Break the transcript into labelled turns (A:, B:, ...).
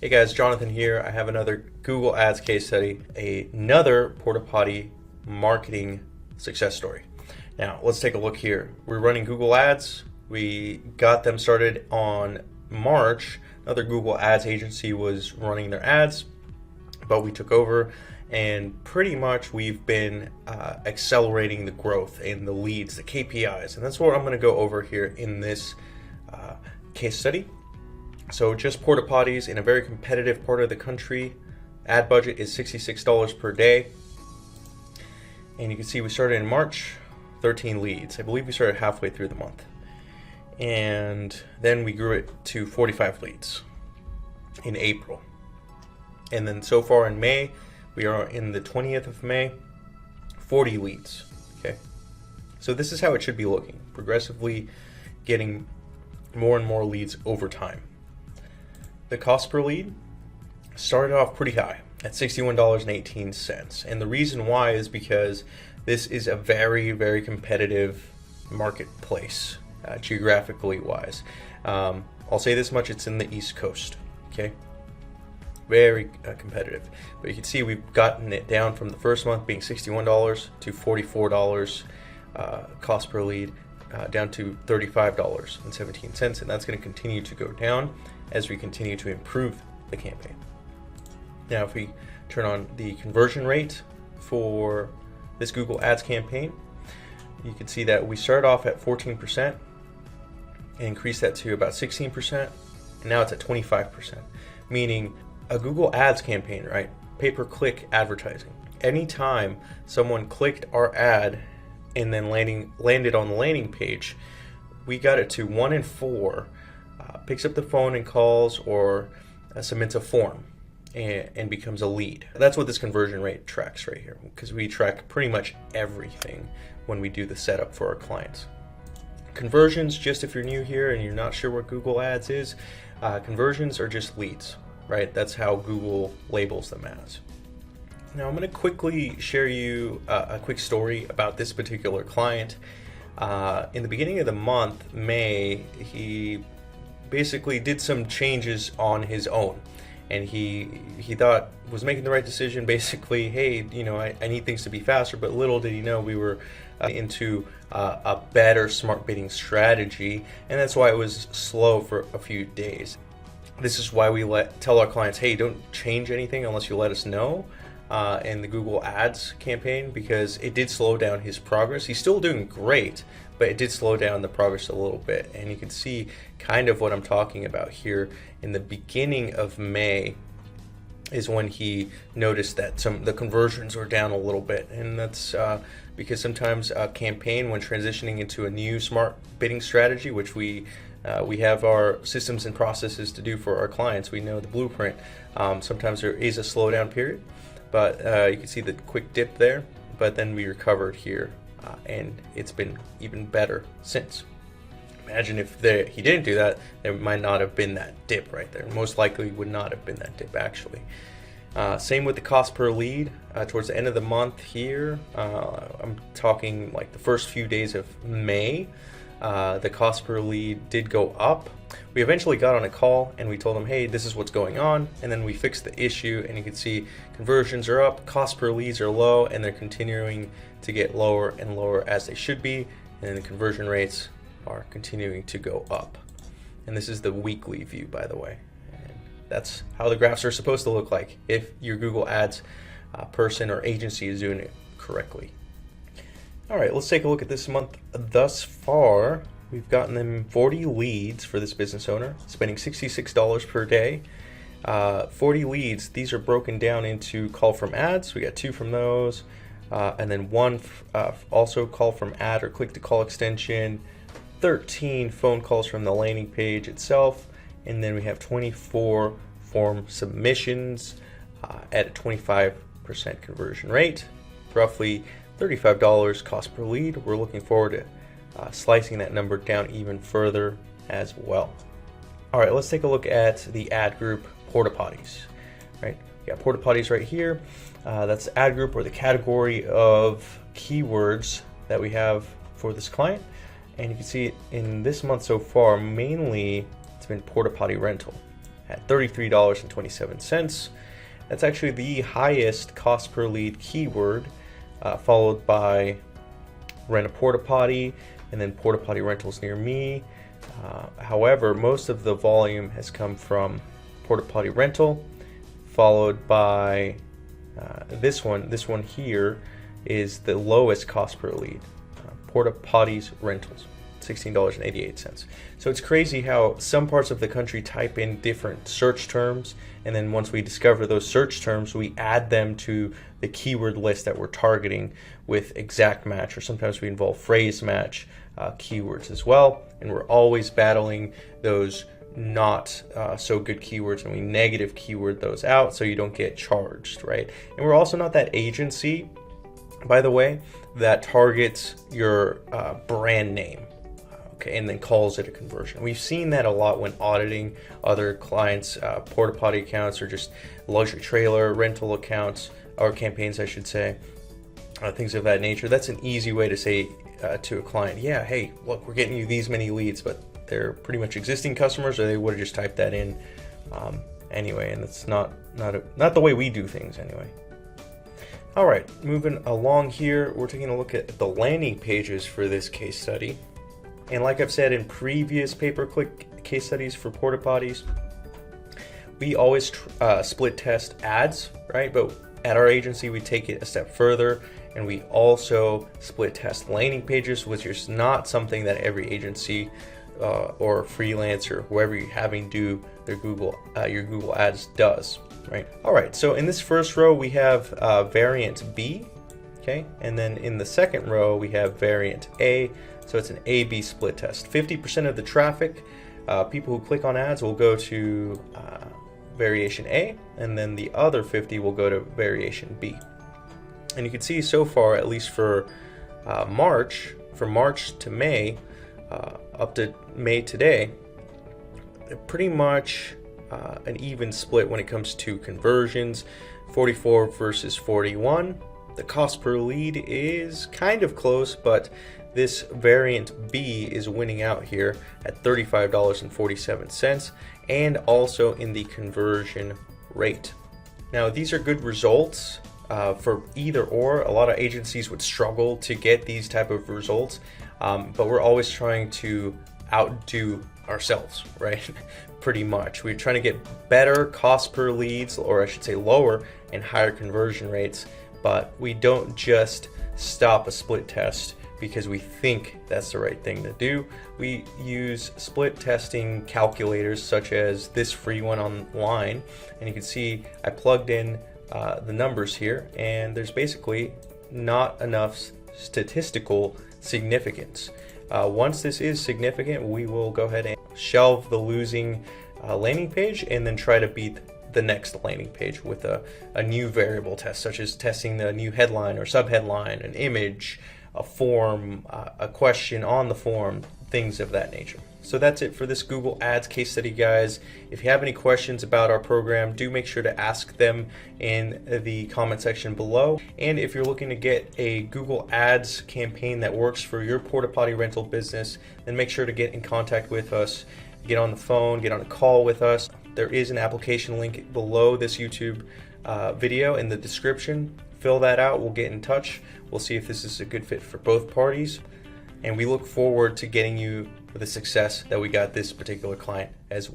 A: Hey guys, Jonathan here. I have another Google Ads case study, another Porta Potty marketing success story. Now, let's take a look here. We're running Google Ads. We got them started on March. Another Google Ads agency was running their ads, but we took over and pretty much we've been accelerating the growth and the leads, the KPIs, and that's what I'm going to go over here in this case study. So just porta potties in a very competitive part of the country. Ad budget is $66 per day. And you can see we started in March, 13 leads. I believe we started halfway through the month. And then we grew it to 45 leads in April. And then so far in May, we are in the 20th of May, 40 leads, okay? So this is how it should be looking, progressively getting more and more leads over time. The cost per lead started off pretty high at $61.18. And the reason why is because this is a very, very competitive marketplace, geographically wise. I'll say this much, it's in the East Coast, okay? Very competitive. But you can see we've gotten it down from the first month being $61 to $44 cost per lead, down to $35.17. And that's going to continue to go down as we continue to improve the campaign. Now, if we turn on the conversion rate for this Google Ads campaign, you can see that we started off at 14% and increased that to about 16%, and now it's at 25%, meaning a Google Ads campaign, right? Pay-per-click advertising. Anytime someone clicked our ad and then landed on the landing page, we got it to 1 in 4 picks up the phone and calls or submits a form and becomes a lead. That's what this conversion rate tracks right here, because we track pretty much everything when we do the setup for our clients. Conversions, just if you're new here and you're not sure what Google Ads is, conversions are just leads, right? That's how Google labels them as. Now I'm going to quickly share you a quick story about this particular client. In the beginning of the month, May, he basically did some changes on his own, and he thought was making the right decision. Basically, hey, I need things to be faster, but little did he know we were into a better smart bidding strategy, and that's why it was slow for a few days. This is why we tell our clients, hey, don't change anything unless you let us know in the Google Ads campaign, because it did slow down his progress. He's still doing great, but it did slow down the progress a little bit. And you can see kind of what I'm talking about here. In the beginning of May is when he noticed that the conversions were down a little bit. And that's because sometimes a campaign, when transitioning into a new smart bidding strategy, which we have our systems and processes to do for our clients, we know the blueprint, sometimes there is a slowdown period. But you can see the quick dip there, but then we recovered here, and it's been even better since. Imagine if he didn't do that, there might not have been that dip right there. Most likely would not have been that dip, actually. Same with the cost per lead. Towards the end of the month here, I'm talking like the first few days of May, the cost per lead did go up. We eventually got on a call and we told them, hey, this is what's going on, and then we fixed the issue, and you can see conversions are up, cost per leads are low, and they're continuing to get lower and lower as they should be, and the conversion rates are continuing to go up. And this is the weekly view, by the way, and that's how the graphs are supposed to look like if your Google Ads person or agency is doing it correctly. All right, let's take a look at this month thus far. We've gotten them 40 leads for this business owner, spending $66 per day. 40 leads, these are broken down into call from ads. We got 2 from those, and then 1 also call from ad or click to call extension, 13 phone calls from the landing page itself, and then we have 24 form submissions at a 25% conversion rate, roughly $35 cost per lead. We're looking forward to slicing that number down even further as well. All right, let's take a look at the ad group Porta Potties. Right, we got Porta Potties right here. That's the ad group or the category of keywords that we have for this client. And you can see in this month so far, mainly it's been Porta Potty rental. at $33.27. That's actually the highest cost per lead keyword, followed by rent a porta potty and then porta potty rentals near me. However, most of the volume has come from porta potty rental, followed by this one. This one here is the lowest cost per lead, porta potties rentals, $16.88. So it's crazy how some parts of the country type in different search terms, and then once we discover those search terms, we add them to the keyword list that we're targeting with exact match, or sometimes we involve phrase match keywords as well. And we're always battling those not so good keywords, and we negative keyword those out so you don't get charged, right? And we're also not that agency, by the way, that targets your brand name, okay, and then calls it a conversion. We've seen that a lot when auditing other clients' porta potty accounts, or just luxury trailer rental accounts, or campaigns, I should say, things of that nature. That's an easy way to say to a client, yeah, hey, look, we're getting you these many leads, but they're pretty much existing customers, or they would have just typed that in anyway, and that's not the way we do things anyway. All right, moving along here, we're taking a look at the landing pages for this case study. And like I've said in previous pay-per-click case studies for porta potties, we always split test ads, right? But at our agency, we take it a step further, and we also split test landing pages, which is not something that every agency or freelancer, whoever you're having do their your Google Ads does, right? All right, so in this first row, we have variant B, okay? And then in the second row, we have variant A. So it's an A-B split test. 50% of the traffic, people who click on ads, will go to variation A, and then the other 50 will go to variation B. And you can see so far, at least for March to May, up to May today, pretty much an even split when it comes to conversions, 44 versus 41. The cost per lead is kind of close, but this variant B is winning out here at $35.47, and also in the conversion rate. Now, these are good results for either or. A lot of agencies would struggle to get these type of results, but we're always trying to outdo ourselves, right? Pretty much. We're trying to get better cost per leads, or I should say lower and higher conversion rates, but we don't just stop a split test because we think that's the right thing to do. We use split testing calculators such as this free one online, and you can see I plugged in the numbers here, and there's basically not enough statistical significance. Once this is significant, we will go ahead and shelve the losing landing page and then try to beat the next landing page with a new variable test, such as testing the new headline or subheadline, an image, a form, a question on the form, things of that nature. So that's it for this Google Ads case study, guys. If you have any questions about our program, do make sure to ask them in the comment section below. And if you're looking to get a Google Ads campaign that works for your porta potty rental business, then make sure to get in contact with us, get on the phone, get on a call with us. There is an application link below this YouTube video in the description. Fill that out, we'll get in touch. We'll see if this is a good fit for both parties. And we look forward to getting you the success that we got this particular client as well.